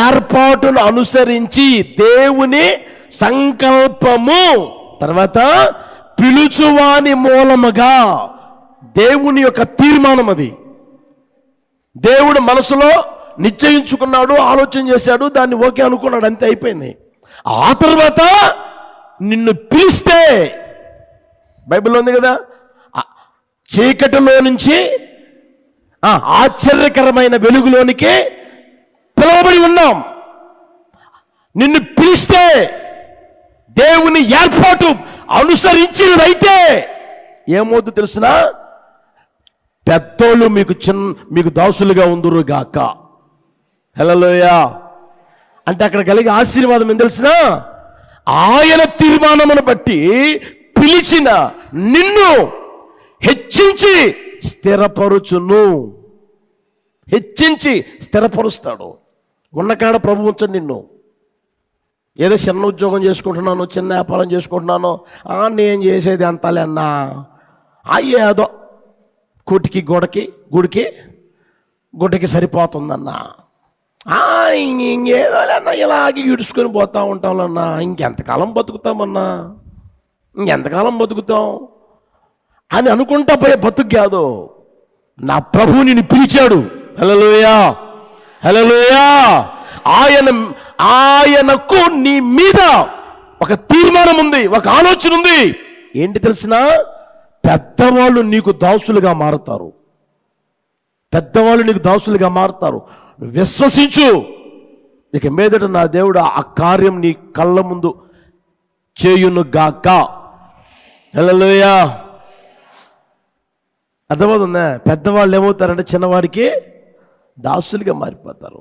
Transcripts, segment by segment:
ఏర్పాటును అనుసరించి దేవుని సంకల్పము, తర్వాత పిలుచువాని మూలముగా దేవుని యొక్క తీర్మానం. అది దేవుడు మనసులో నిశ్చయించుకున్నాడు, ఆలోచన చేశాడు, దాన్ని ఓకే అనుకున్నాడు, అంతే అయిపోయింది. ఆ తర్వాత నిన్ను పిలిస్తే, బైబిల్లో ఉంది కదా, చీకటిలో నుంచి ఆశ్చర్యకరమైన వెలుగులోనికి పిలువబడి ఉన్నాం. నిన్ను పిలిస్తే దేవుని ఏర్పాటు అనుసరించినదైతే ఏమవుతుందో తెలిసిన, పెద్దోళ్ళు మీకు దాసులుగా ఉందురు గాక. హల్లెలూయా. అంటే అక్కడ కలిగే ఆశీర్వాదం ఏం తెలిసిన, ఆయన తీర్మానమును బట్టి పిలిచిన నిన్ను హెచ్చించి స్థిరపరుచును. హెచ్చించి స్థిరపరుస్తాడు. ఉన్నకాడ ప్రభు ఉంచండి నిన్ను. ఏదో చిన్న ఉద్యోగం చేసుకుంటున్నాను, చిన్న వ్యాపారం చేసుకుంటున్నాను, నేను చేసేది అంతలే అన్నా, అయ్యేదో కూటికి గుడికి సరిపోతుందన్నా, ఇంకేదోలేనా ఇలాగే ఈడ్చుకొని పోతా ఉంటామన్నా, ఇంకెంతకాలం బతుకుతామన్నా, ఇంకెంతకాలం బతుకుతాం అని అనుకుంటా పోయే బతుకు కాదు. నా ప్రభువు నిన్ను పిలిచాడు. హల్లెలూయా, హల్లెలూయా. ఆయనకు నీ మీద ఒక తీర్మానం ఉంది, ఒక ఆలోచన ఉంది. ఏంటి తెలిసిన, పెద్దవాళ్ళు నీకు దాసులుగా మారుతారు. పెద్దవాళ్ళు నీకు దాసులుగా మారుతారు. విశ్వసించు. ఇక మీదట నా దేవుడు ఆ కార్యం నీ కళ్ళ ముందు చేయును గాక. హల్లెలూయా. అర్థమవుతుందా? పెద్దవాళ్ళు ఏమవుతారంటే చిన్నవాడికి దాసులుగా మారిపోతారు.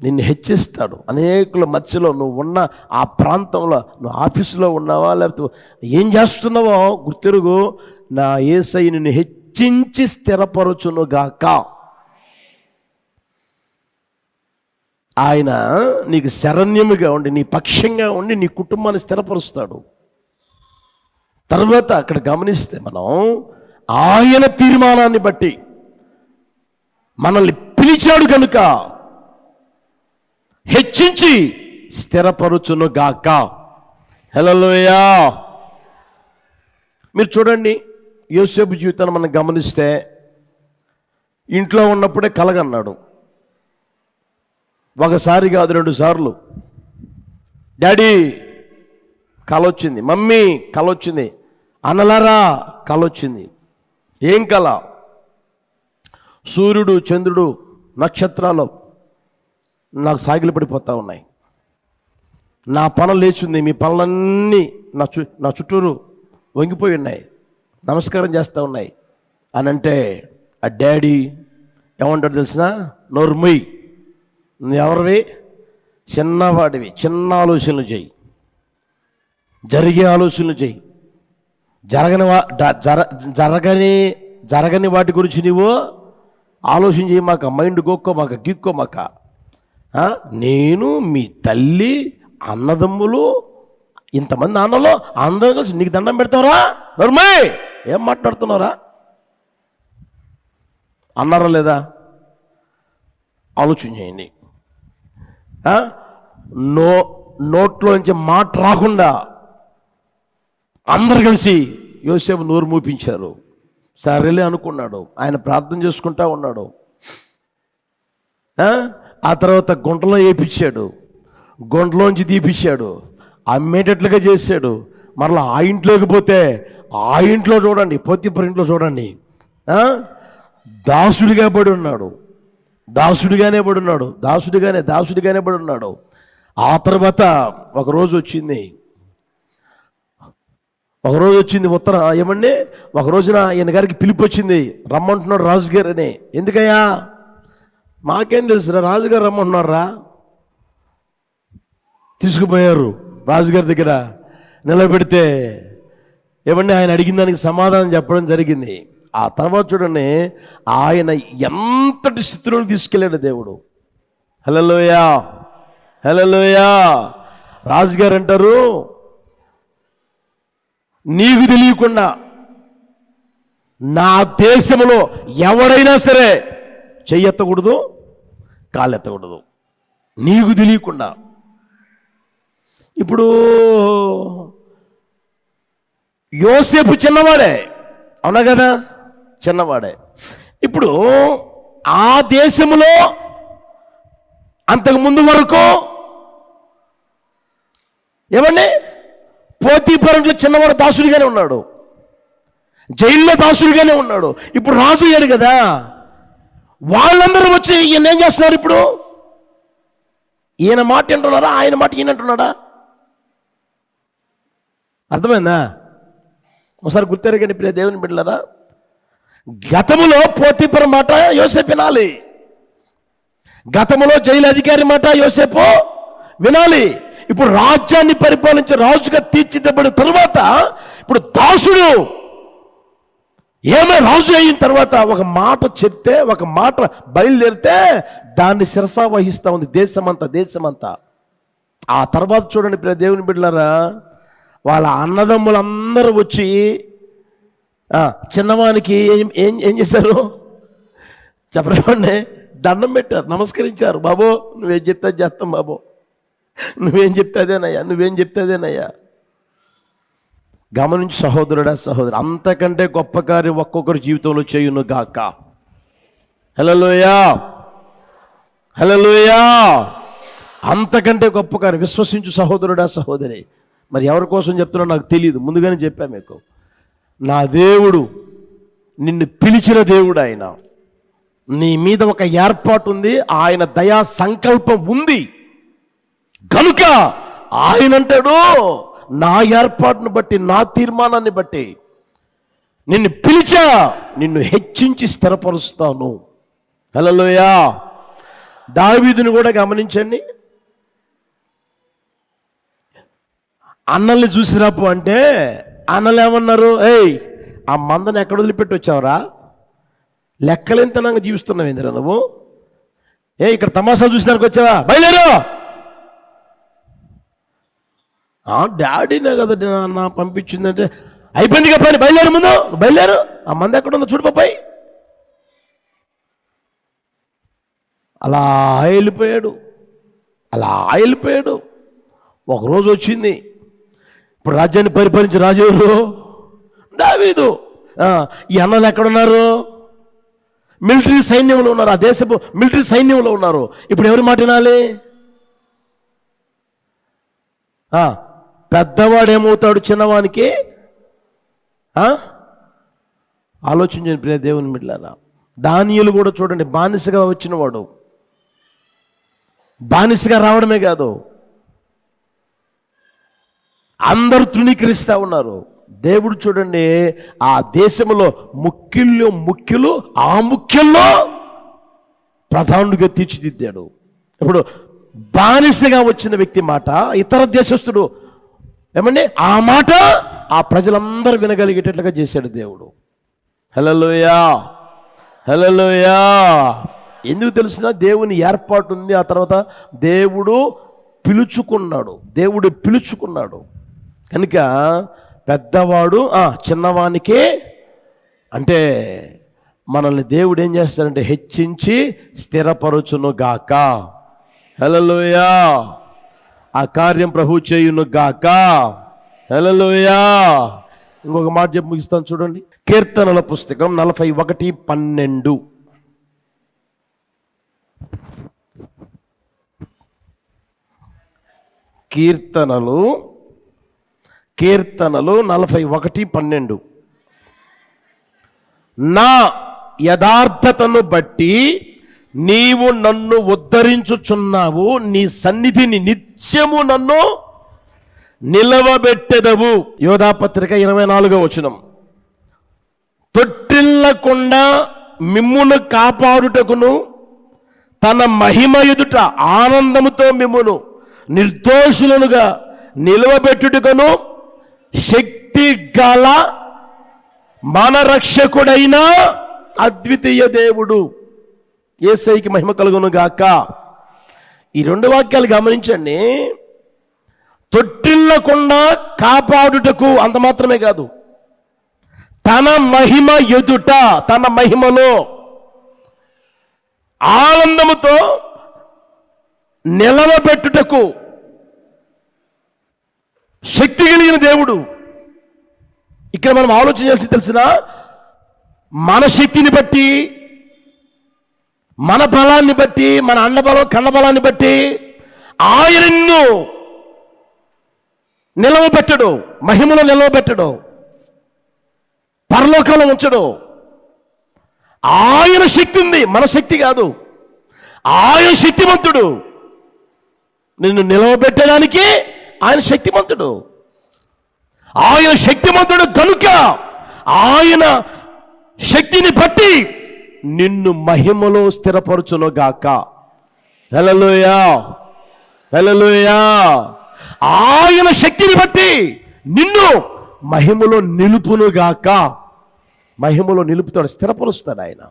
నిన్ను హెచ్చిస్తాడు. అనేకుల మధ్యలో నువ్వు ఉన్న ఆ ప్రాంతంలో, నువ్వు ఆఫీసులో ఉన్నావా లేకపోతే ఏం చేస్తున్నావో గుర్తెరుగు, నా యేసయ్య నిన్ను హెచ్చించి స్థిరపరచును గాక. ఆయన నీకు శరణ్యముగా ఉండి, నీ పక్షంగా ఉండి, నీ కుటుంబాన్ని స్థిరపరుస్తాడు. తర్వాత అక్కడ గమనిస్తే మనం ఆయన తీర్మానాన్ని బట్టి మనల్ని పిలిచాడు కనుక హెచ్చించి స్థిరపరుచును గాక. హల్లెలూయా. మీరు చూడండి, యోసేపు జీవితాన్ని మనం గమనిస్తే ఇంట్లో ఉన్నప్పుడే కలగన్నాడు. ఒకసారి కాదు, 2 సార్లు. డాడీ కల వచ్చింది, మమ్మీ కల వచ్చింది, అన్నలారా కల వచ్చింది. ఏం కల? సూర్యుడు, చంద్రుడు, నక్షత్రాలు నాకు సాగిలి పడిపోతూ ఉన్నాయి. నా పనులు లేచింది, మీ పనులన్నీ నా చుట్టూరు వంగిపోయి ఉన్నాయి, నమస్కారం చేస్తూ ఉన్నాయి అని అంటే ఆ డాడీ ఏమంటాడు తెలిసిన? నోర్మయ్, ఎవరివి? చిన్నవాడివి, చిన్న ఆలోచనలు చెయ్యి, జరిగే ఆలోచనలు చెయ్యి, జరగని వాటి గురించి నువ్వు ఆలోచన చేయమాక, మైండ్ గోక్కోమాక, గీక్కోమాక. నేను మీ తల్లి, అన్నదమ్ములు, ఇంతమంది అన్నలో అందరం కలిసి నీకు దండం పెడతారా? నర్మయ్, ఏం మాట్లాడుతున్నారా అన్నారా లేదా? ఆలోచన చేయండి. నోట్లోంచి మాట రాకుండా అందరు కలిసి యోసేపు నోరు మూపించారు. సరేలే అనుకున్నాడు. ఆయన ప్రార్థన చేసుకుంటా ఉన్నాడు. ఆ తర్వాత గుంటలో వేయించాడు, గుంటలోంచి తీపిచ్చాడు, అమ్మేటట్లుగా చేశాడు. మరలా ఆ ఇంట్లోకి పోతే ఆ ఇంట్లో చూడండి, పోతీఫర్ ఇంట్లో చూడండి, దాసుడిగా పడి ఉన్నాడు. దాసుడిగానే పడి ఉన్నాడు. ఆ తర్వాత ఒకరోజు వచ్చింది ఉత్తరం. ఏమండి, ఒక రోజున ఈయన గారికి పిలుపు వచ్చింది, రమ్మంటున్నాడు రాజుగారు అని. ఎందుకయ్యా? మాకేం తెలుసు, రాజుగారు రమ్మంటున్నారా. తీసుకుపోయారు రాజుగారి దగ్గర నిలబెడితే ఏమండి, ఆయన అడిగిన దానికి సమాధానం చెప్పడం జరిగింది. ఆ తర్వాత చూడండి, ఆయన ఎంతటి స్థితిలో తీసుకెళ్ళాడు దేవుడు. హల్లెలూయా, హల్లెలూయా. రాజుగారు అంటారు, నీకు తెలియకుండా నా దేశంలో ఎవడైనా సరే చెయ్యెత్తకూడదు, కాలెత్తకూడదు. నీకు తెలియకుండా. ఇప్పుడు యోసేపు చిన్నవాడే, అవునా కదా, చిన్నవాడే. ఇప్పుడు ఆ దేశంలో అంతకు ముందు వరకు ఏమండి పోతీఫరు చిన్నవాడు దాసుడిగానే ఉన్నాడు, జైల్లో దాసుడిగానే ఉన్నాడు. ఇప్పుడు రాజు అయ్యాడు కదా, వాళ్ళందరూ వచ్చి ఈయన ఏం చేస్తున్నారు? ఇప్పుడు ఈయన మాట వింటున్నారా, ఆయన మాట ఈయన అంటున్నాడా? అర్థమైందా? ఒకసారి గుర్తెరగండి ప్రియ దేవుని బిడ్డలారా. గతములో పోతీఫరు మాట యోసేపు వినాలి, గతములో జైలు అధికారి మాట యోసేపు వినాలి. ఇప్పుడు రాజ్యాన్ని పరిపాలించే రాజుగా తీర్చిదిద్దబడిన తరువాత ఇప్పుడు దాసుడు ఏమై రాజు అయిన తర్వాత ఒక మాట చెప్తే, ఒక మాట బయలుదేరితే దాన్ని శిరసా వహిస్తూ ఉంది దేశమంతా. ఆ తర్వాత చూడండి ప్రియ దేవుని బిడ్డలారా, వాళ్ళ అన్నదమ్ములందరూ వచ్చి చిన్నవానికి ఏం చేశారు చెప్పండి? దండం పెట్టారు, నమస్కరించారు. బాబో నువ్వేం చెప్తే చేస్తాం బాబో, నువ్వేం చెప్తే అదేనయ్యా. గమనించి సహోదరుడా సహోదరు, అంతకంటే గొప్ప కార్యం ఒక్కొక్కరి జీవితంలో చేయును గాక. హల్లెలూయా, హల్లెలూయా. అంతకంటే గొప్ప కార్యం విశ్వసించు సహోదరుడా సహోదరి. మరి ఎవరి కోసం చెప్తున్నా నాకు తెలియదు, ముందుగానే చెప్పా మీకు. నా దేవుడు నిన్ను పిలిచిన దేవుడు, ఆయన నీ మీద ఒక ఏర్పాటు ఉంది, ఆయన దయా సంకల్పం ఉంది కనుక ఆయన అంటాడు, నా ఏర్పాటును బట్టి, నా తీర్మానాన్ని బట్టి నిన్ను పిలిచా, నిన్ను హెచ్చించి స్థిరపరుస్తాను. హల్లెలూయా. దావీదుని కూడా గమనించండి. అన్నల్ని చూసిరాపు అంటే అన్నలు ఏమన్నారు? ఏయ్ ఆ మందని ఎక్కడ వదిలిపెట్టి వచ్చావురా, లెక్కలెంతనంగా జీవిస్తున్నావు ఏందిరా నువ్వు, ఇక్కడ తమాషాలు చూసినానికి వచ్చావా, బయలుదేరు. డాడీనే కదా నా పంపించిందంటే అయిపోయింది కదా, బయలుదేరు, ముందు బయలుదేరు, ఆ మంది ఎక్కడ ఉందో చూడు బాబాయ్. అలా వెళ్ళిపోయాడు. ఒకరోజు వచ్చింది, ఇప్పుడు రాజ్యాన్ని పరిపాలించే రాజు ఎవరు? దావీదు. ఈ అన్నలు ఎక్కడున్నారు? మిలిటరీ సైన్యంలో ఉన్నారు, ఆ దేశపు మిలిటరీ సైన్యంలో ఉన్నారు. ఇప్పుడు ఎవరి మాట వినాలి? పెద్దవాడు ఏమవుతాడు చిన్నవానికి? ఆలోచించండి ప్రియ దేవుని బిడ్డలారా. దానియేలు కూడా చూడండి, బానిసగా వచ్చినవాడు, బానిసగా రావడమే కాదు, అందరూ తృణీకరిస్తూ ఉన్నారు. దేవుడు చూడండి ఆ దేశంలో ముఖ్యులు ఆ ముఖ్యుల్లో ప్రధానుడిగా తీర్చిదిద్దాడు. ఇప్పుడు బానిసగా వచ్చిన వ్యక్తి మాట ఇతర దేశస్థుడు ఏమండి ఆ మాట ఆ ప్రజలందరూ వినగలిగేటట్లుగా చేశాడు దేవుడు. హల్లెలూయా, హల్లెలూయా. ఎందుకు తెలిసిన? దేవుని ఏర్పాటు ఉంది. ఆ తర్వాత దేవుడు పిలుచుకున్నాడు కనుక పెద్దవాడు చిన్నవానికి అంటే మనల్ని దేవుడు ఏం చేస్తాడంటే హెచ్చించి స్థిరపరచును గాక. హల్లెలూయా. ఆ కార్యం ప్రభు చేయును గాక. హల్లెలూయా. ఇంకొక మాట చెప్పి ముగిస్తాను చూడండి. కీర్తనల పుస్తకం 41:12. కీర్తనలు 41:12. నా యథార్థతను బట్టి నీవు నన్ను ఉద్ధరించుచున్నావు, నీ సన్నిధిని నిత్యము నన్ను నిలవబెట్టెదవు. యోధాపత్రిక 24వ వచనం. తొట్టిల్లకుండా మిమ్మును కాపాడుటకును తన మహిమ ఎదుట ఆనందముతో మిమ్మును నిర్దోషులనుగా నిలవబెట్టుటకును శక్తి గల మన రక్షకుడైన అద్వితీయ దేవుడు యేసయ్యకి మహిమ కలుగును గాక. ఈ రెండు వాక్యాలు గమనించండి. తొట్టిల్లకుండా కాపాడుటకు అంత మాత్రమే కాదు, తన మహిమ ఎదుట, తన మహిమలో ఆనందముతో నిలవబెట్టుటకు శక్తి కలిగిన దేవుడు. ఇక్కడ మనం ఆలోచన చేసి తెలిసిన మన శక్తిని బట్టి, మన బలాన్ని బట్టి, మన అండబలం కండబలాన్ని బట్టి ఆయనను నిలవబెట్టడు, మహిమలో నిలవబెట్టడు, పరలోకంలో ఉంచడు. ఆయన శక్తి ఉంది, మన శక్తి కాదు. ఆయన శక్తిమంతుడు. నిన్ను నిలవబెట్టడానికి ఆయన శక్తిమంతుడు. ఆయన శక్తిమంతుడు కనుక ఆయన శక్తిని బట్టి నిన్ను మహిమలో స్థిరపరచునుగాక. హల్లెలూయా, హల్లెలూయా. ఆయన శక్తిని బట్టి నిన్ను మహిమలో నిలుపునుగాక. మహిమలో నిలుపుతాడు, స్థిరపరుస్తాడు ఆయన.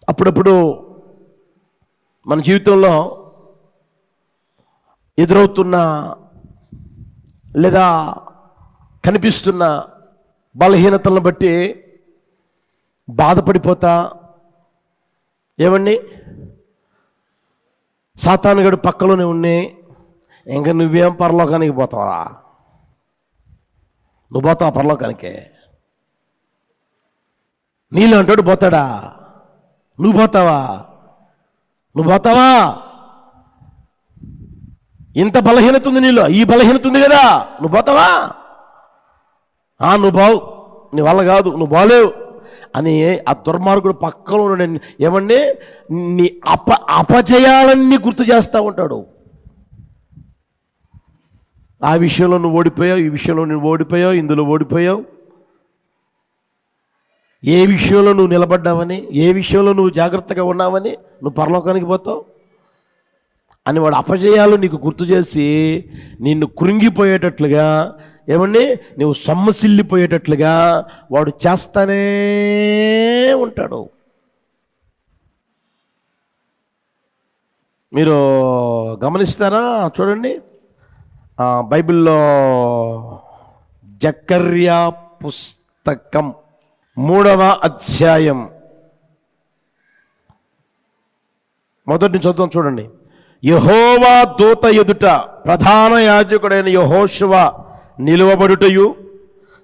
అప్పుడప్పుడు మన జీవితంలో ఎదురవుతున్న లేదా కనిపిస్తున్న బలహీనతలను బట్టి బాధపడిపోతా, ఏమండి సాతానుగాడు పక్కలోనే ఉన్ని, ఇంకా నువ్వేం పరలోకానికి పోతావరా, నువ్వు పోతావా పరలోకానికే, నీళ్ళు అంటాడు పోతాడా, నువ్వు పోతావా, నువ్వు పోతావా, ఇంత బలహీనత ఉంది నీలో, ఈ బలహీనత ఉంది కదా, నువ్వు పోతావా, నువ్వు బావు, నీ వల్ల కాదు, నువ్వు బాలేవు అని ఆ దుర్మార్గుడు పక్కలో ఏమండి నీ అపజయాలన్నీ గుర్తు చేస్తూ ఉంటాడు. ఆ విషయంలో నువ్వు ఓడిపోయావు, ఈ విషయంలో నువ్వు ఓడిపోయావు, ఇందులో ఓడిపోయావు, ఏ విషయంలో నువ్వు నిలబడ్డావని, ఏ విషయంలో నువ్వు జాగ్రత్తగా ఉన్నావని నువ్వు పరలోకానికి పోతావు అని వాడు అపజయాలు నీకు గుర్తు చేసి నిన్ను కృంగిపోయేటట్లుగా, ఏమండి నువ్వు సొమ్మసిల్లిపోయేటట్లుగా వాడు చేస్తానే ఉంటాడు. మీరు గమనిస్తారా? చూడండి, బైబిల్లో జకర్యా పుస్తకం 3వ అధ్యాయం మొదటి నుంచి చదువుతాం. చూడండి, యెహోవా దూత ఎదుట ప్రధాన యాజకుడైన యెహోషువ నిలువబడుటయు,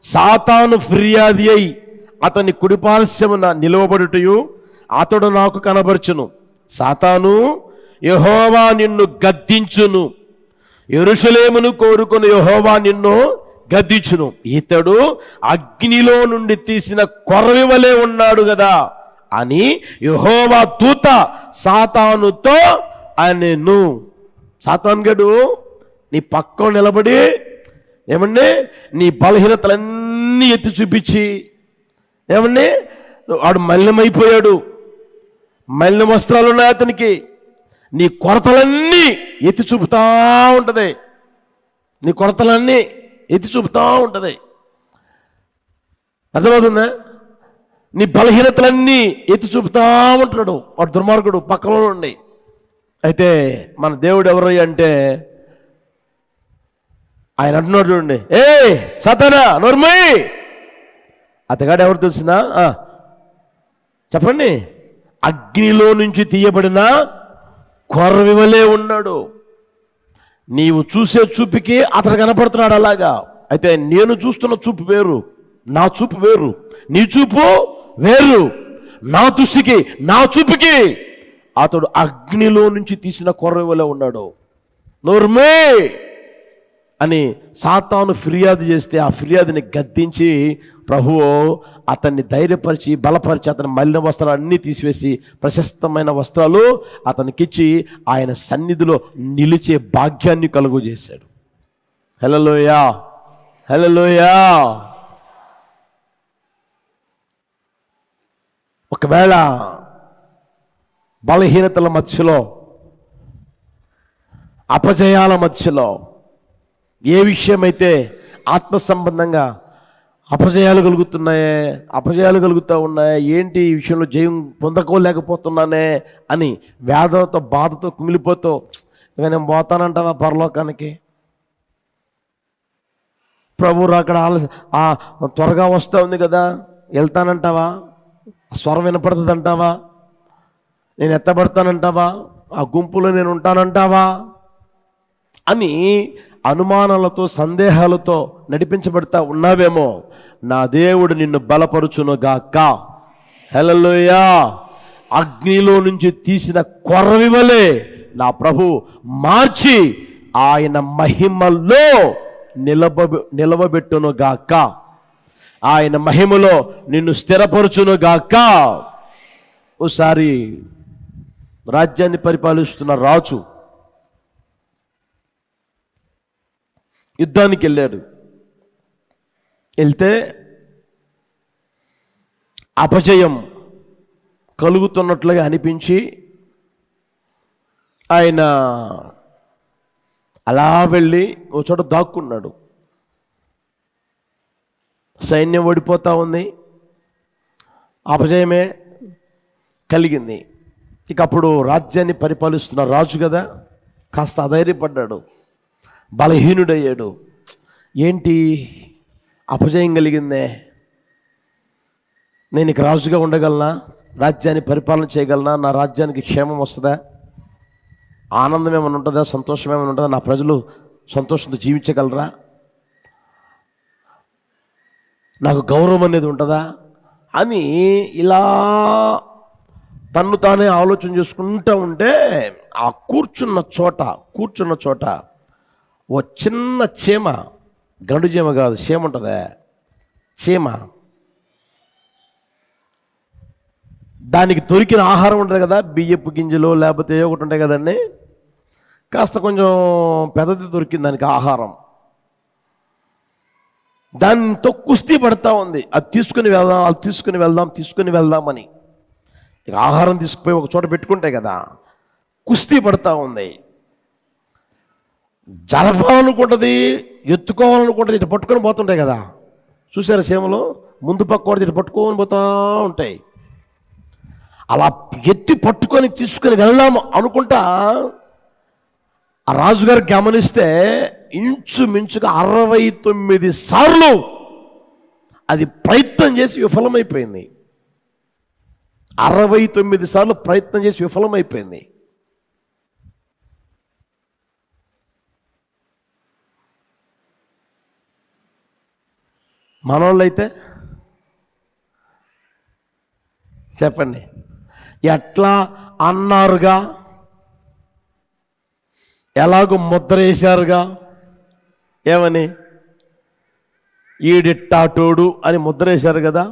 సాతాను ఫిర్యాది అయి అతని కుడిపార్శ్వమున నిలువబడుటయు అతడు నాకు కనబరచును. సాతాను, యెహోవా నిన్ను గద్దించును, యెరూషలేమును కోరుకుని యెహోవా నిన్ను గద్దించును, ఇతడు అగ్నిలో నుండి తీసిన కొర్రవి వలె ఉన్నాడు కదా అని యెహోవా దూత సాతానుతో అనెను. సాతాను గడు నీ పక్కన నిలబడి ఏమండి నీ బలహీనతలన్నీ ఎత్తి చూపించి, ఏమండి వాడు మలినమైపోయాడు, మలిన వస్త్రాలు ఉన్నాయి అతనికి, నీ కొరతలన్నీ ఎత్తి చూపుతా ఉంటుంది, నీ కొరతలన్నీ ఎత్తి చూపుతా ఉంటుంది. అర్థమవుతుందా? నీ బలహీనతలన్నీ ఎత్తి చూపుతా ఉంటాడు వాడు దుర్మార్గుడు పక్కలో ఉండి. అయితే మన దేవుడు ఎవరు అంటే ఆయన అంటున్నాడు, చూడండి, ఏ సాతానా నోర్మయ్, అతగాడు ఎవరు తెలిసినా చెప్పండి, అగ్నిలో నుంచి తీయబడిన కొర్రవి వలె ఉన్నాడు. నీవు చూసే చూపుకి అతను కనపడుతున్నాడు అలాగా. అయితే నేను చూస్తున్న చూపు వేరు, నా చూపు వేరు, నీ చూపు వేరు. నా దృష్టికి, నా చూపుకి అతడు అగ్నిలో నుంచి తీసిన కొర్రవి వలె ఉన్నాడు. నోర్మే అని సాతాను ఫిర్యాదు చేస్తే ఆ ఫిర్యాదుని గద్దించి ప్రభువు అతన్ని ధైర్యపరిచి బలపరిచి అతని మలిన వస్త్రాలు అన్నీ తీసివేసి ప్రశస్తమైన వస్త్రాలు అతనికిచ్చి ఆయన సన్నిధిలో నిలిచే భాగ్యాన్ని కలుగు చేశాడు. హల్లెలూయా, హల్లెలూయా. ఒకవేళ బలహీనతల మధ్యలో, అపజయాల మధ్యలో ఏ విషయమైతే ఆత్మ సంబంధంగా అపజయాలు కలుగుతూ ఉన్నాయే, ఏంటి ఈ విషయంలో జయం పొందకోలేకపోతున్నానే అని వేదనతో బాధతో కుమిలిపోతూ, ఇక నేను పోతానంటావా పరలోకానికి, ప్రభు అక్కడ త్వరగా వస్తూ ఉంది కదా వెళ్తానంటావా, స్వరం వినపడుతుంది అంటావా, నేను ఎత్తబడతానంటావా, ఆ గుంపులో నేను ఉంటానంటావా అని అనుమానాలతో సందేహాలతో నడిపించబడతా ఉన్నావేమో. నా దేవుడు నిన్ను బలపరుచునుగాక. హల్లెలూయా. అగ్నిలో నుంచి తీసిన కొర్రవి వలె నా ప్రభు మార్చి ఆయన మహిమలో నిలవబెట్టునుగాక. ఆయన మహిమలో నిన్ను స్థిరపరచునుగాక. ఓసారి రాజ్యాన్ని పరిపాలిస్తున్న రాజు యుద్ధానికి వెళ్ళాడు. వెళ్తే అపజయం కలుగుతున్నట్లుగా అనిపించి ఆయన అలా వెళ్ళి ఓ చోట దాక్కున్నాడు. సైన్యం ఓడిపోతూ ఉంది, అపజయమే కలిగింది. ఇక అప్పుడు రాజ్యాన్ని పరిపాలిస్తున్న రాజు కదా, కాస్త అధైర్యపడ్డాడు, బలహీనుడయ్యాడు. ఏంటి అపజయం కలిగిందే, నేను ఇక రాజుగా ఉండగలనా, రాజ్యాన్ని పరిపాలన చేయగలనా, నా రాజ్యానికి క్షేమం వస్తుందా, ఆనందం ఏమైనా ఉంటుందా, సంతోషం ఏమైనా ఉంటుందా, నా ప్రజలు సంతోషంతో జీవించగలరా, నాకు గౌరవం అనేది ఉంటుందా అని ఇలా తన్ను తానే ఆలోచన చేసుకుంటూ ఉంటే ఆ కూర్చున్న చోట ఓ చిన్న చీమ, గండు చీమ కాదు, చీమ ఉంటుందా, చీమ, దానికి దొరికిన ఆహారం ఉంటుంది కదా, బియ్యపు గింజలు లేకపోతే ఒకటి ఉంటాయి కదండి, కాస్త కొంచెం పెద్దది దొరికింది దానికి ఆహారం. దాంతో కుస్తీ పడతా ఉంది, అది తీసుకుని వెళ్దామని. ఇక ఆహారం తీసుకుపోయి ఒక చోట పెట్టుకుంటాయి కదా, కుస్తీ పడతా ఉంది. జరపాలనుకుంటుంది, ఎత్తుకోవాలనుకుంటుంది, ఇటు పట్టుకొని పోతుంటాయి కదా, చూసారా సీమలు ముందు పక్క కూడా ఇటు పట్టుకొని పోతూ ఉంటాయి. అలా ఎత్తి పట్టుకొని తీసుకొని వెళ్దాము అనుకుంటా ఆ రాజుగారు గమనిస్తే ఇంచుమించుగా 69 సార్లు అది ప్రయత్నం చేసి విఫలమైపోయింది. 69 సార్లు ప్రయత్నం చేసి విఫలమైపోయింది. మనోళ్ళైతే చెప్పండి, ఎట్లా అన్నారుగా, ఎలాగో ముద్ర వేశారుగా, ఏమని, ఈడిట్టాటోడు అని ముద్ర వేశారు కదా,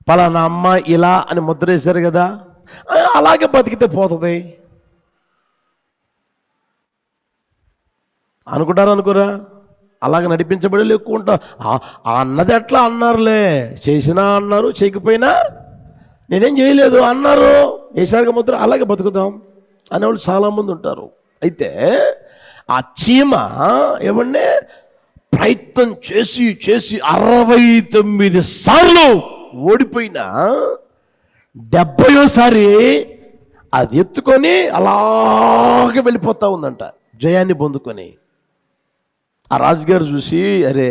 పలానా అమ్మ ఇలా అని ముద్ర వేశారు కదా, అలాగే బతికితే పోతుంది అనుకోరా, అలాగే నడిపించబడి ఎక్కువ ఉంటా. అన్నది ఎట్లా అన్నారులే, చేసినా అన్నారు, చేయకపోయినా నేనేం చేయలేదు అన్నారు, వేశారుగా ముద్ర, అలాగే బతుకుదాం అనేవాళ్ళు చాలామంది ఉంటారు. అయితే ఆ చీమ ఏమంటే ప్రయత్నం చేసి 69 సార్లు ఓడిపోయినా 70వ అది ఎత్తుకొని అలాగే వెళ్ళిపోతూ ఉందంట, జయాన్ని పొందుకొని. ఆ రాజుగారు చూసి, అరే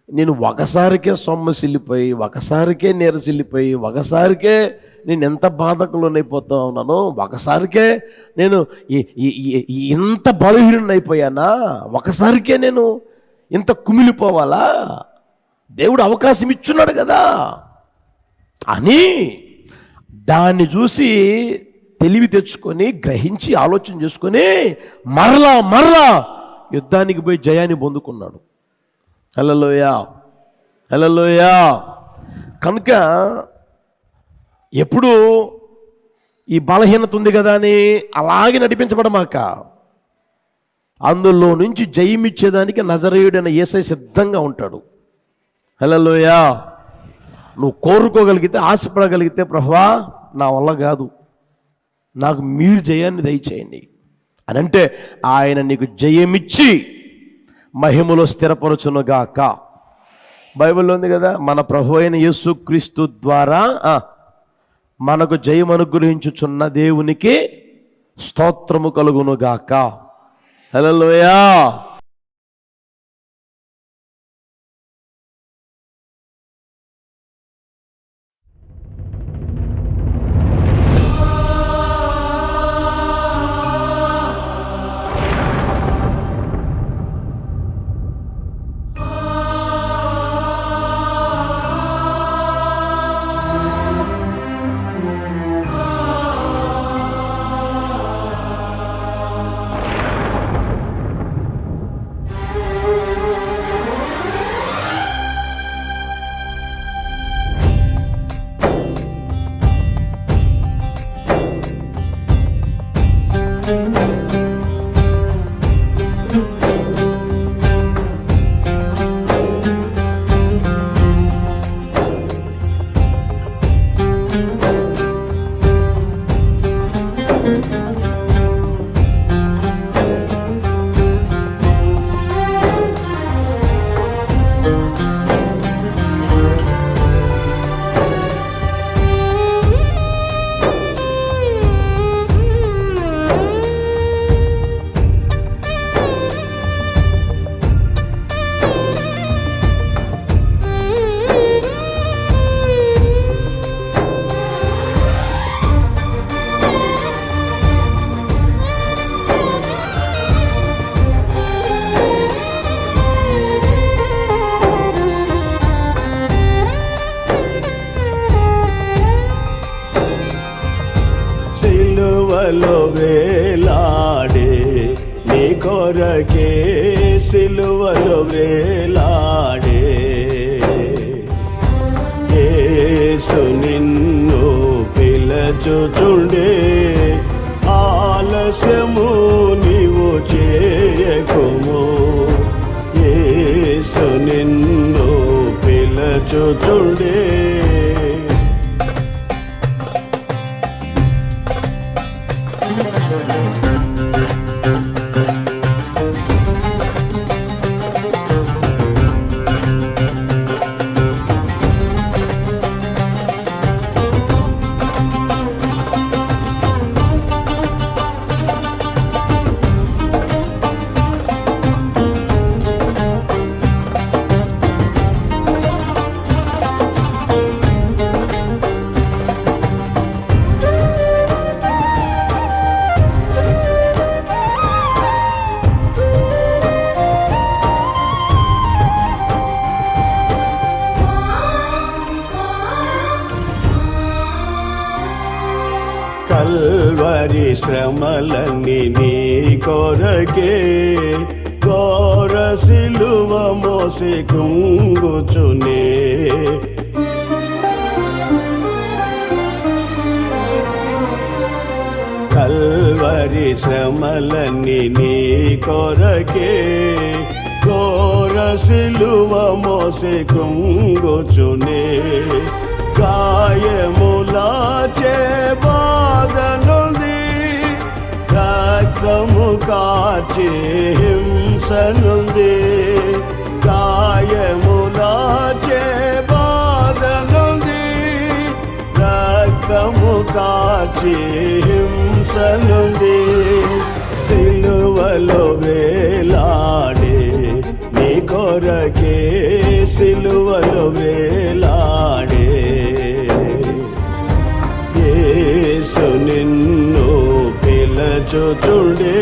నేను ఒకసారికే సొమ్మసిల్లిపోయి, ఒకసారికే నీరసిల్లిపోయి, ఒకసారికే నేను ఎంత బాధకులోనైపోతా ఉన్నాను, ఒకసారికే నేను ఇంత బలహీనుడైపోయానా, ఒకసారికే నేను ఇంత కుమిలిపోవాలా, దేవుడు అవకాశం ఇచ్చున్నాడు కదా అని దాన్ని చూసి తెలివి తెచ్చుకొని గ్రహించి ఆలోచన చేసుకొని మరలా యుద్ధానికి పోయి జయాన్ని పొందుకున్నాడు. హల్లెలూయా. కనుక ఎప్పుడు ఈ బలహీనత ఉంది కదా అని అలాగే నడిపించబడమాక, అందులో నుంచి జయమిచ్చేదానికి నజరేయుడైన యేసయ్య సిద్ధంగా ఉంటాడు. హల్లెలూయా. నువ్వు కోరుకోగలిగితే, ఆశపడగలిగితే, ప్రభువా నా వల్ల కాదు, నాకు మీరు జయాన్ని దయచేయండి అని అంటే ఆయన నీకు జయమిచ్చి మహిమలో స్థిరపరచునుగాక. బైబిల్లో ఉంది కదా, మన ప్రభు అయిన యేసుక్రీస్తు ద్వారా మనకు జయం అనుగ్రహించుచున్న దేవునికి స్తోత్రము కలుగునుగాక. హల్లెలూయా. సిలువలో వేలాడే నీ కొరకే సిలువలో వేలాడే యేసు నిన్ను పిలచుచుండే ఆలస్యము నీవు చేయకుము యేసు నిన్ను పిలచుచుండే కల్వరి శ్రమలన్నీ నీ కొరకే ఘోర సిలువ మోసి కుంగుచునే కల్వరి శ్రమలన్నీ నీ కొరకే ఘోర సిలువ మోసి కుంగుచునే గాయములాచే బాధనుంది రక్తము కాచే హింసనుంది గాయములాచే బాధనుంది రక్తము కాచే హింసనుంది సిలువలో వేలాడే నీ కొరకే సిలువలో వేలాడే యేసు నిన్ను పిలచుచుండే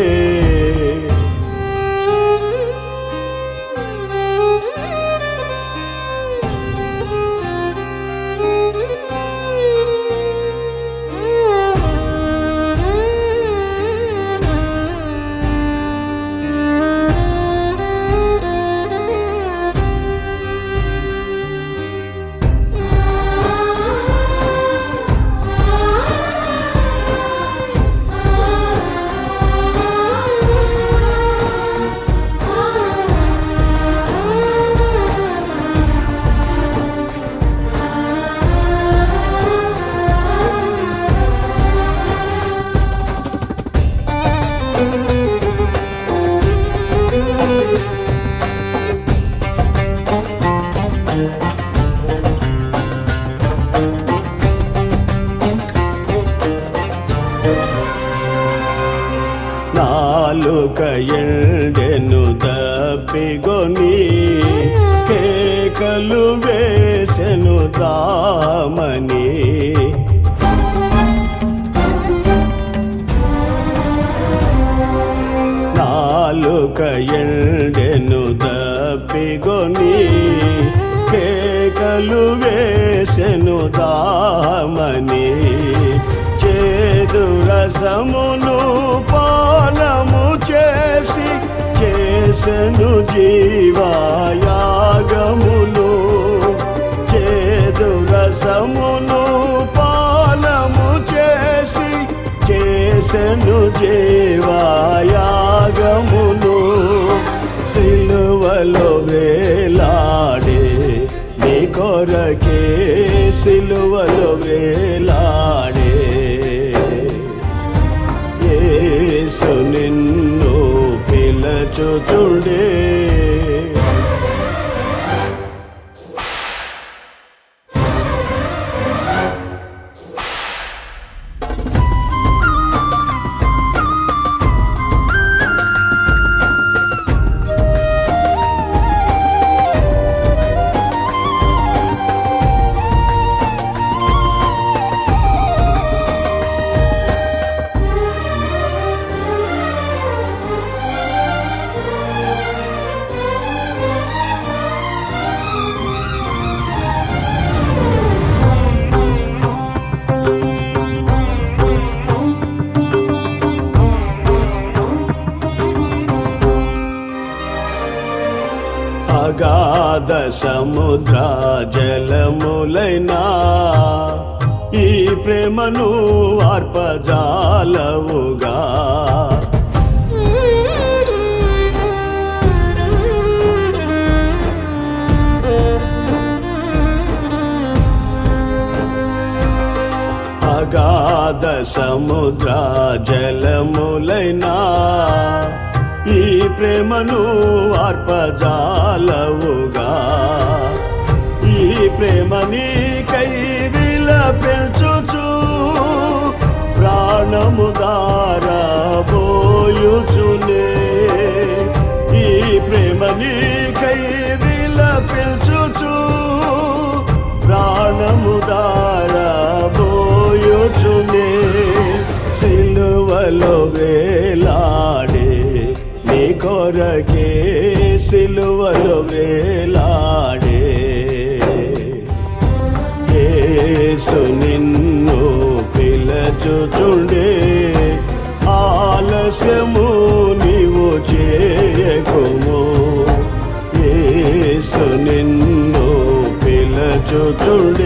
నాలుక ఎండెను దప్పిగొని కేకలు వేసెను దామని నాలుక ఎండెను దప్పిగొని కేకలు వేసెను దామని చేదు రసమును పానము చేసి చేసెను జీవాయాగమును చేదు రసమును పానము చేసి చేసెను జీవాయాగమును సిలువలో వేలాడే నీ కొరకే సిలువలో వేలాడే యేసు నిన్ను పిలచుచుండే అగాధ సముద్ర జలములైనా ఈ ప్రేమను ఆర్పజాలవుగా అగాధ సముద్ర జలములైనా ఈ ప్రేమను ఆర్పజాలవుగా ఈ ప్రేమ నీకై విలపించుచు ప్రాణము దారబోయుచునే ఈ ప్రేమ నీకై విలపించుచు ప్రాణము దారబోయుచునే సిలువలో వేలాడే నీ కొరకే సిలువలో వేలాడే యేసు నిన్ను పిలచుచుండే ఆలస్యము నీవు చేయకుము యేసు నిన్ను పిలచుచుండే